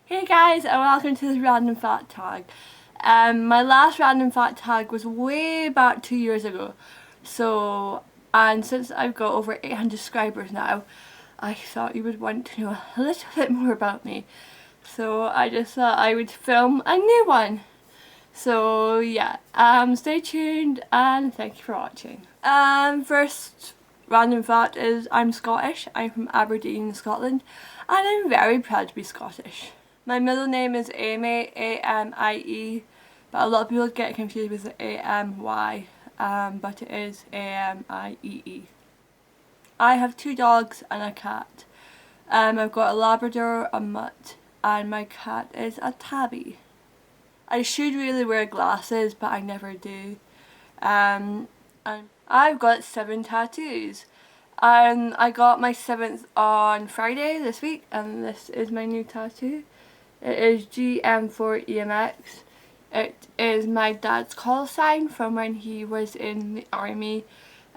Hey guys, and welcome to this random fact tag. My last random fact tag was way back 2 years ago. And since I've got over 800 subscribers now, I thought you would want to know a little bit more about me. So I just thought I would film a new one. So yeah, stay tuned and thank you for watching. First random fact is I'm Scottish. I'm from Aberdeen, Scotland, and I'm very proud to be Scottish. My middle name is Amy, A-M-I-E, but a lot of people get confused with the A-M-Y, but it is A-M-I-E-E. I have 2 dogs and a cat. I've got a Labrador, a mutt, and my cat is a tabby. I should really wear glasses, but I never do. And I've got 7 tattoos. I got my 7th on Friday this week, and this is my new tattoo. It is GM4EMX. It is my dad's call sign from when he was in the army.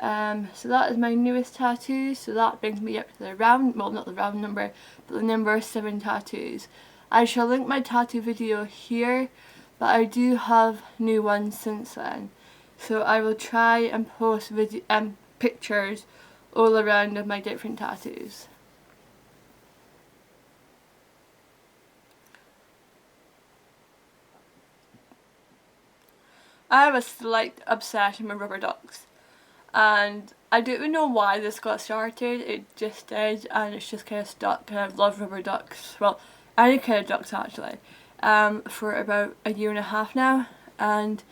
So that is my newest tattoo, so that brings me up to the round, well not the round number, but the number 7 tattoos. I shall link my tattoo video here, but I do have new ones since then. So I will try and post pictures all around of my different tattoos. I have a slight obsession with rubber ducks, and I don't even know why this got started. It just did, and it's just kind of stuck, and I've loved rubber ducks, well any kind of ducks actually, for about a year and a half now, and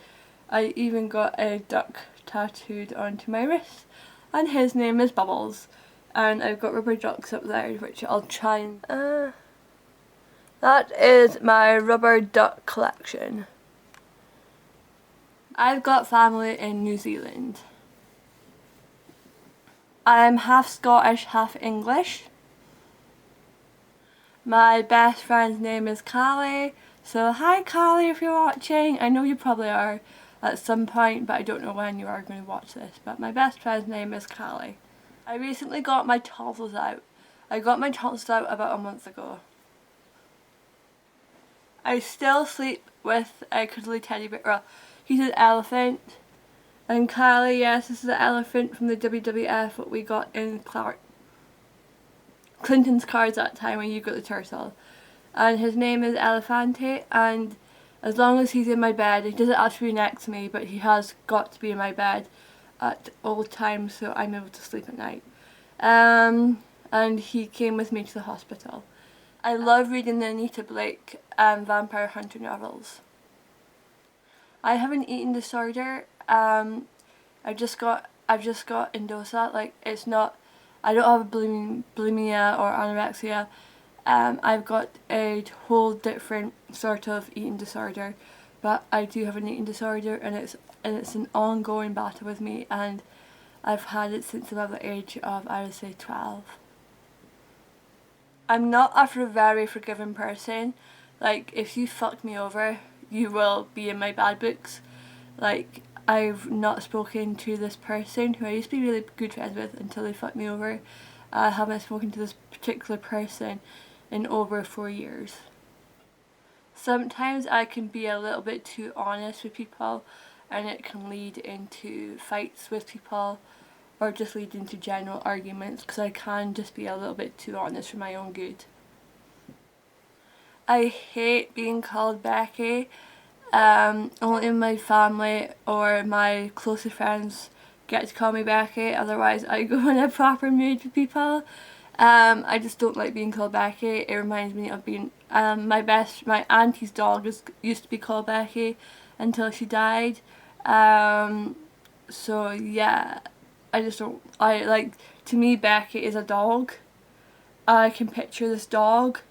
I even got a duck tattooed onto my wrist, and his name is Bubbles, and I've got rubber ducks up there which I'll try and that is my rubber duck collection. I've got family in New Zealand. I'm half Scottish, half English. My best friend's name is Callie, so hi Callie if you're watching. I know you probably are at some point, but I don't know when you are going to watch this, but my best friend's name is Callie. I recently got my tonsils out. I got my tonsils out about a month ago. I still sleep with a cuddly teddy bear. Well, he's an elephant. And Kylie, yes, this is the elephant from the WWF what we got in Clinton's cards that time when you got the turtle. And his name is Elefante, and as long as he's in my bed, he doesn't have to be next to me, but he has got to be in my bed at all times so I'm able to sleep at night. And he came with me to the hospital. I love reading the Anita Blake Vampire Hunter novels. I have an eating disorder. I've just got Indosa. Like, it's not, I don't have bulimia or anorexia. I've got a whole different sort of eating disorder, but I do have an eating disorder, and it's an ongoing battle with me, and I've had it since about the age of, I would say, 12. I'm not a very forgiving person. Like, if you fuck me over, you will be in my bad books. Like, I've not spoken to this person who I used to be really good friends with until they fucked me over. I haven't spoken to this particular person in over 4 years. Sometimes I can be a little bit too honest with people, and it can lead into fights with people, or just lead into general arguments, because I can just be a little bit too honest for my own good. I hate being called Becky. Only my family or my closest friends get to call me Becky, otherwise I go in a proper mood with people. I just don't like being called Becky. It reminds me of being, my auntie's dog used to be called Becky until she died. So yeah, I just don't, to me Becky is a dog. I can picture this dog.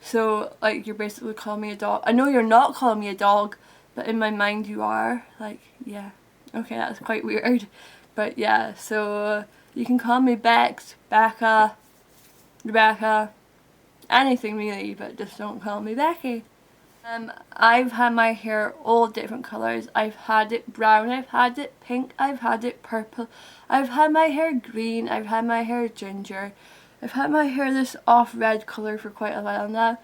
So, like, you're basically calling me a dog. I know you're not calling me a dog, but in my mind you are. Like, yeah. Okay, that's quite weird. But yeah, so you can call me Bex, Becca, Rebecca, anything really, but just don't call me Becky. I've had my hair all different colours. I've had it brown, I've had it pink, I've had it purple, I've had my hair green, I've had my hair ginger, I've had my hair this off red colour for quite a while now,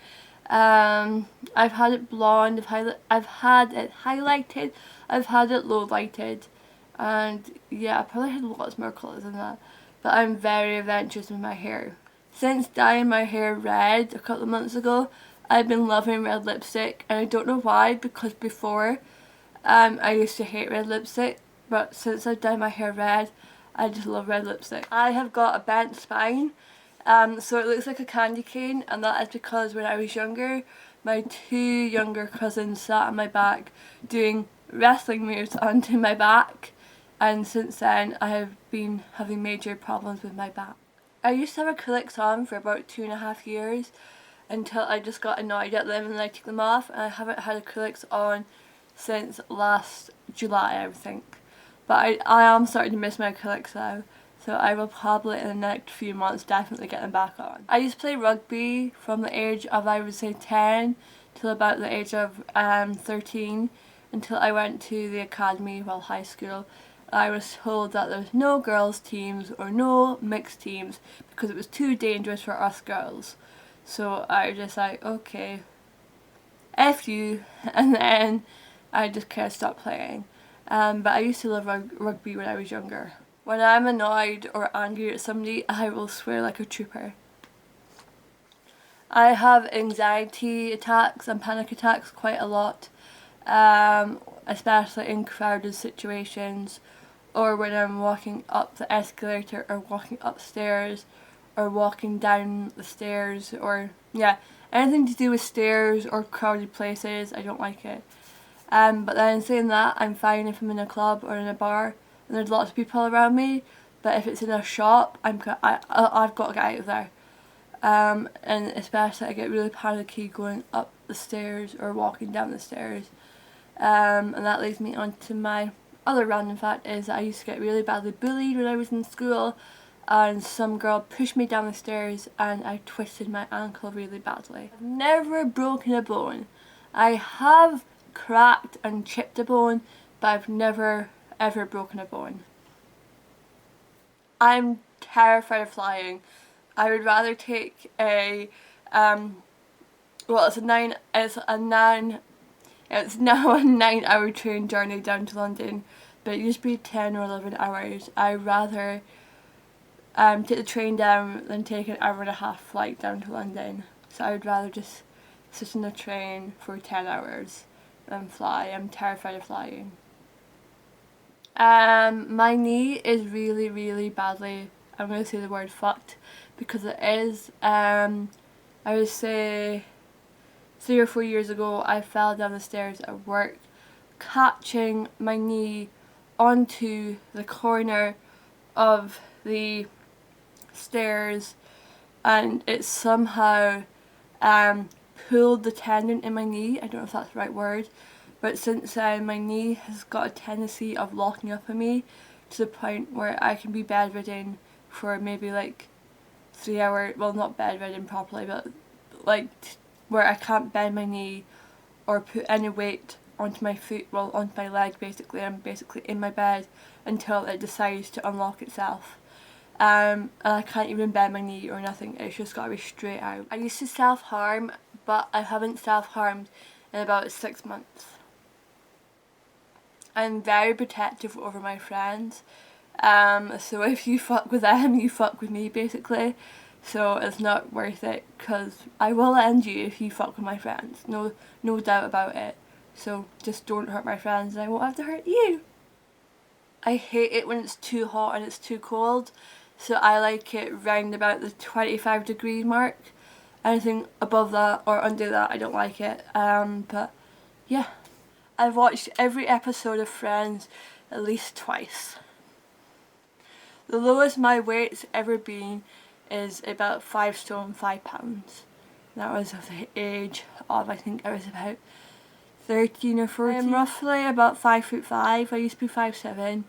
I've had it blonde, I've had it highlighted, I've had it low lighted, and yeah, I probably had lots more colours than that, but I'm very adventurous with my hair. Since dyeing my hair red a couple of months ago, I've been loving red lipstick, and I don't know why, because before I used to hate red lipstick, but since I've dyed my hair red, I just love red lipstick. I have got a bent spine, so it looks like a candy cane, and that is because when I was younger, my two younger cousins sat on my back doing wrestling moves onto my back, and since then I have been having major problems with my back. I used to have acrylics on for about 2.5 years until I just got annoyed at them and I took them off, and I haven't had acrylics on since last July, I think. But I am starting to miss my acrylics now, so I will probably in the next few months definitely get them back on. I used to play rugby from the age of, I would say, 10 till about the age of 13, until I went to the academy, well, high school. I was told that there was no girls teams or no mixed teams because it was too dangerous for us girls. So I was just like, okay, F you, and then I just kind of stopped playing. But I used to love rugby when I was younger. When I'm annoyed or angry at somebody, I will swear like a trooper. I have anxiety attacks and panic attacks quite a lot, especially in crowded situations, or when I'm walking up the escalator or walking upstairs or walking down the stairs, or yeah, anything to do with stairs or crowded places, I don't like it. But then saying that, I'm fine if I'm in a club or in a bar and there's lots of people around me, but if it's in a shop, I've got to get out of there. And especially I get really panicky going up the stairs or walking down the stairs. And that leads me on to my other random fact, is that I used to get really badly bullied when I was in school, and some girl pushed me down the stairs and I twisted my ankle really badly. I've never broken a bone. I have cracked and chipped a bone, but I've never ever broken a bone. I'm terrified of flying. I would rather take a it's now a 9-hour train journey down to London, but it used to be 10 or 11 hours. I'd rather take the train down than take an 1.5-hour flight down to London. So I would rather just sit in a train for 10 hours than fly. I'm terrified of flying. My knee is really, really badly, I'm going to say the word fucked, because it is. I would say 3 or 4 years ago I fell down the stairs at work, catching my knee onto the corner of the stairs, and it somehow pulled the tendon in my knee. I don't know if that's the right word, but since then my knee has got a tendency of locking up on me to the point where I can be bedridden for maybe like 3 hours, well, not bedridden properly, but like where I can't bend my knee or put any weight onto my foot, well, onto my leg basically. I'm basically in my bed until it decides to unlock itself. And I can't even bend my knee or nothing, it's just got to be straight out. I used to self-harm, but I haven't self-harmed in about 6 months. I'm very protective over my friends, so if you fuck with them, you fuck with me basically. So it's not worth it, because I will end you if you fuck with my friends, no doubt about it. So just don't hurt my friends and I won't have to hurt you. I hate it when it's too hot and it's too cold, so I like it round about the 25-degree mark. Anything above that or under that, I don't like it. But yeah, I've watched every episode of Friends at least twice. The lowest my weight's ever been is about 5 stone 5 pounds. That was at the age of, I think I was about 13 or 14. I'm roughly about 5'5". I used to be 5'7",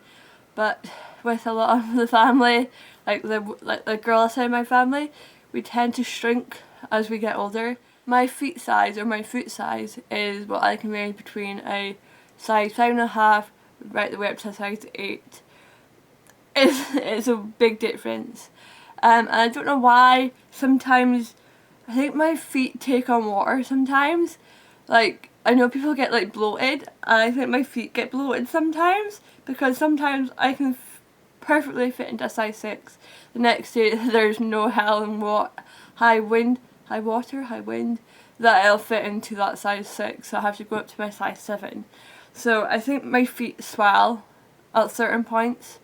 but with a lot of the family, like the girl side of my family, we tend to shrink as we get older. My feet size, or my foot size, is what I can range between a size 5.5 right the way up to a size 8. It's a big difference. And I don't know why sometimes I think my feet take on water sometimes. Like, I know people get like bloated, and I think my feet get bloated sometimes, because sometimes I can perfectly fit into a size 6. The next day there's no hell in high wind that I'll fit into that size 6, so I have to go up to my size 7. So I think my feet swell at certain points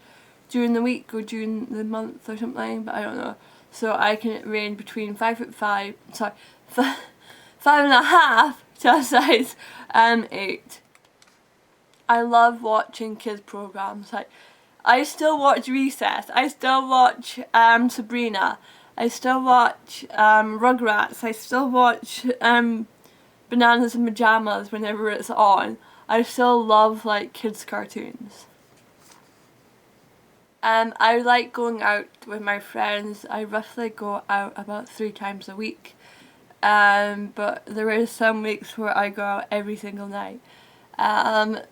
during the week or during the month or something, but I don't know. So I can range between 5'5", sorry, 5.5 to a size 8. I love watching kids programs. Like, I still watch Recess. I still watch Sabrina. I still watch Rugrats. I still watch Bananas in Pajamas whenever it's on. I still love like kids cartoons. I like going out with my friends. I roughly go out about 3 times a week. But there is some weeks where I go out every single night.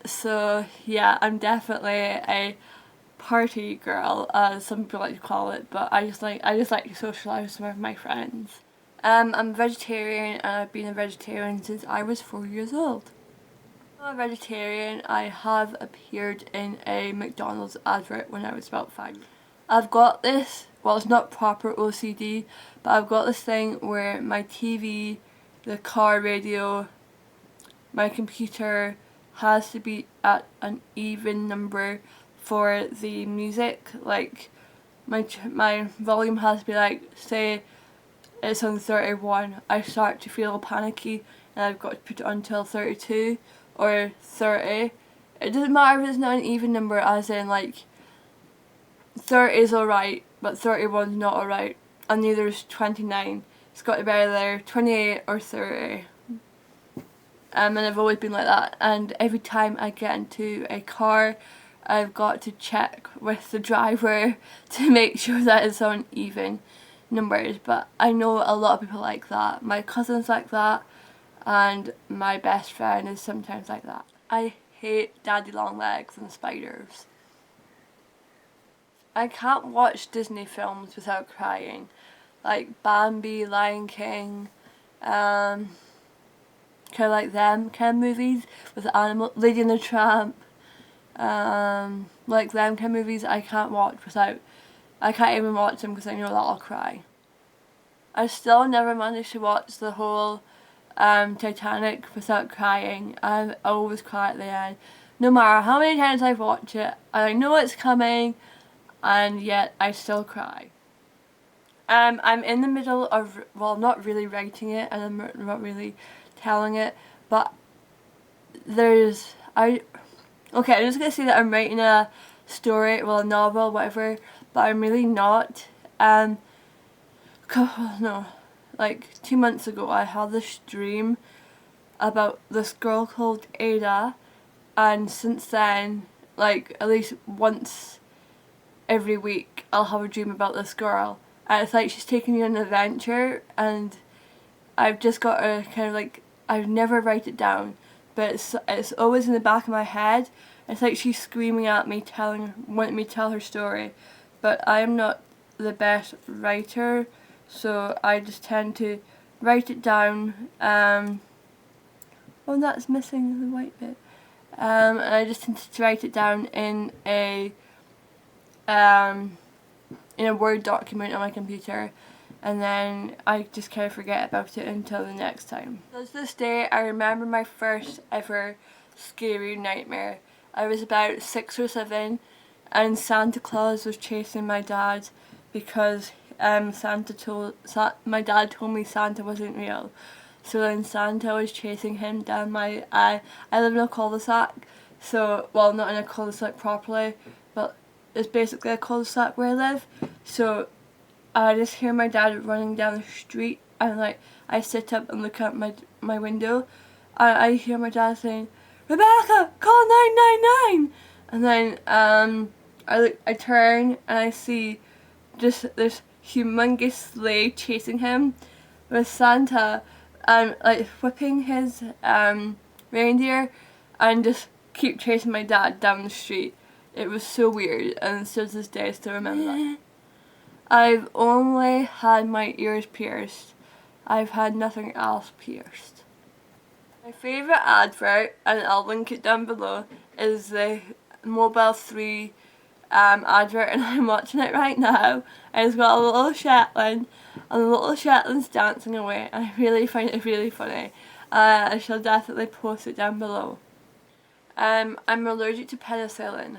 So yeah, I'm definitely a party girl, as some people like to call it, but I just like to socialise with my friends. I'm a vegetarian, and I've been a vegetarian since I was 4 years old. I'm a vegetarian. I have appeared in a McDonald's advert when I was about 5. I've got this, well, it's not proper OCD, but I've got this thing where my TV, the car radio, my computer has to be at an even number for the music. Like, my volume has to be like, say it's on 31, I start to feel panicky and I've got to put it until 32 or 30. It doesn't matter if it's not an even number, as in like 30 is alright but 31 is not alright, and neither is 29. It's got to be either 28 or 30. And I've always been like that, and every time I get into a car I've got to check with the driver to make sure that it's on even numbers. But I know a lot of people like that. My cousin's like that, and my best friend is sometimes like that. I hate daddy long legs and spiders. I can't watch Disney films without crying. Like Bambi, Lion King, kind of like them kind of movies with animal, Lady and the Tramp, like them kind of movies I can't watch without, I can't even watch them because I know that I'll cry. I still never managed to watch the whole Titanic without crying. I always cry at the end. No matter how many times I've watched it, I know it's coming, and yet I still cry. I'm in the middle of, well, not really writing it, and I'm not really telling it, but I'm just gonna say that I'm writing a story, well, a novel, whatever, but I'm really not. No, like 2 months ago I had this dream about this girl called Ada, and since then, like at least once every week I'll have a dream about this girl, and it's like she's taking me on an adventure, and I've just got to kind of like, I've never write it down, but it's always in the back of my head. It's like she's screaming at me, wanting me to tell her story, but I am not the best writer, so I just tend to write it down. Oh, that's missing the white bit. And I just tend to write it down in a Word document on my computer, and then I just kind of forget about it until the next time. So to this day, I remember my first ever scary nightmare. I was about 6 or 7, and Santa Claus was chasing my dad because my dad told me Santa wasn't real. So then Santa was chasing him down I live in a cul-de-sac, so, well, not in a cul-de-sac properly, but it's basically a cul-de-sac where I live. So I just hear my dad running down the street, and like I sit up and look out my window, and I hear my dad saying, "Rebecca, call 999!" And then I turn and I see just this humongous sleigh chasing him with Santa, and like whipping his reindeer, and just keep chasing my dad down the street. It was so weird, and still to this day I still remember that. I've only had my ears pierced. I've had nothing else pierced. My favourite advert, and I'll link it down below, is the Mobile 3 advert, and I'm watching it right now. And it's got a little Shetland, and the little Shetland's dancing away, and I really find it really funny. I shall definitely post it down below. I'm allergic to penicillin.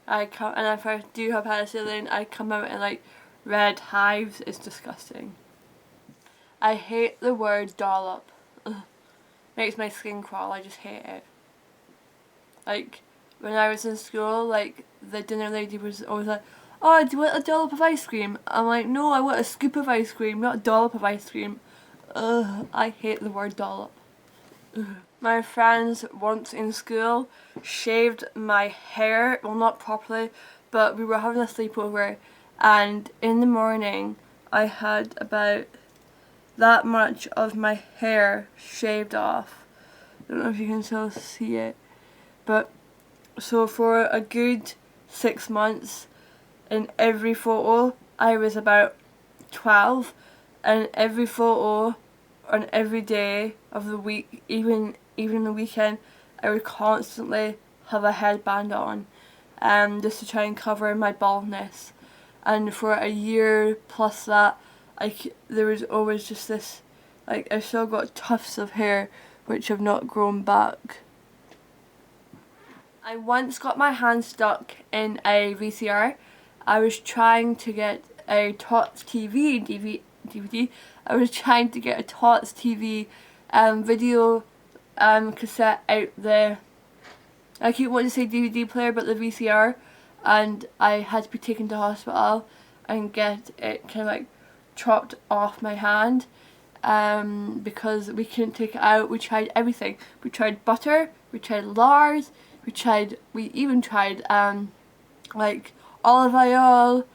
And if I do have penicillin, I come out in like red hives. It's disgusting. I hate the word dollop. Ugh. Makes my skin crawl. I just hate it. Like, when I was in school, like, the dinner lady was always like, "Oh, do you want a dollop of ice cream?" I'm like, "No, I want a scoop of ice cream, not a dollop of ice cream." Ugh, I hate the word dollop. Ugh. My friends once in school shaved my hair, well, not properly, but we were having a sleepover, and in the morning I had about that much of my hair shaved off. I don't know if you can still see it, but so for a good 6 months, in every photo I was about 12, and every photo on every day of the week, even the weekend, I would constantly have a headband on, just to try and cover my baldness. And for a year plus that, there was always just this, like, I've still got tufts of hair which have not grown back. I once got my hand stuck in a VCR. I was trying to get a TOTS TV DVD. I was trying to get a TOTS TV video cassette out the, I keep wanting to say DVD player, but the VCR, and I had to be taken to hospital and get it kind of like chopped off my hand, because we couldn't take it out. We tried everything. We tried butter, we tried lard, we even tried like olive oil.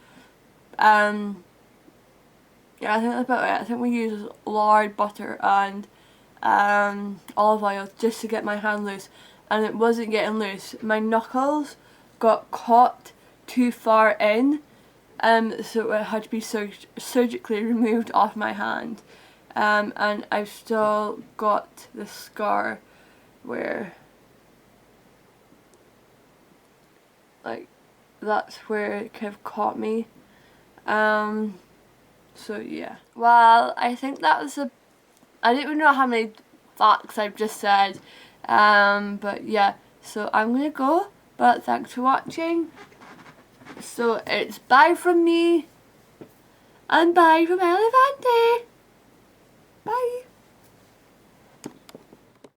Yeah, I think that's about it. I think we used lard, butter and olive oil just to get my hand loose, and it wasn't getting loose. My knuckles got caught too far in, so it had to be surgically removed off my hand, and I've still got the scar where, like, that's where it kind of caught me. So yeah. Well, I think that was I don't even know how many facts I've just said, but yeah, so I'm gonna go, but thanks for watching. So it's bye from me, and bye from Elefante. Bye.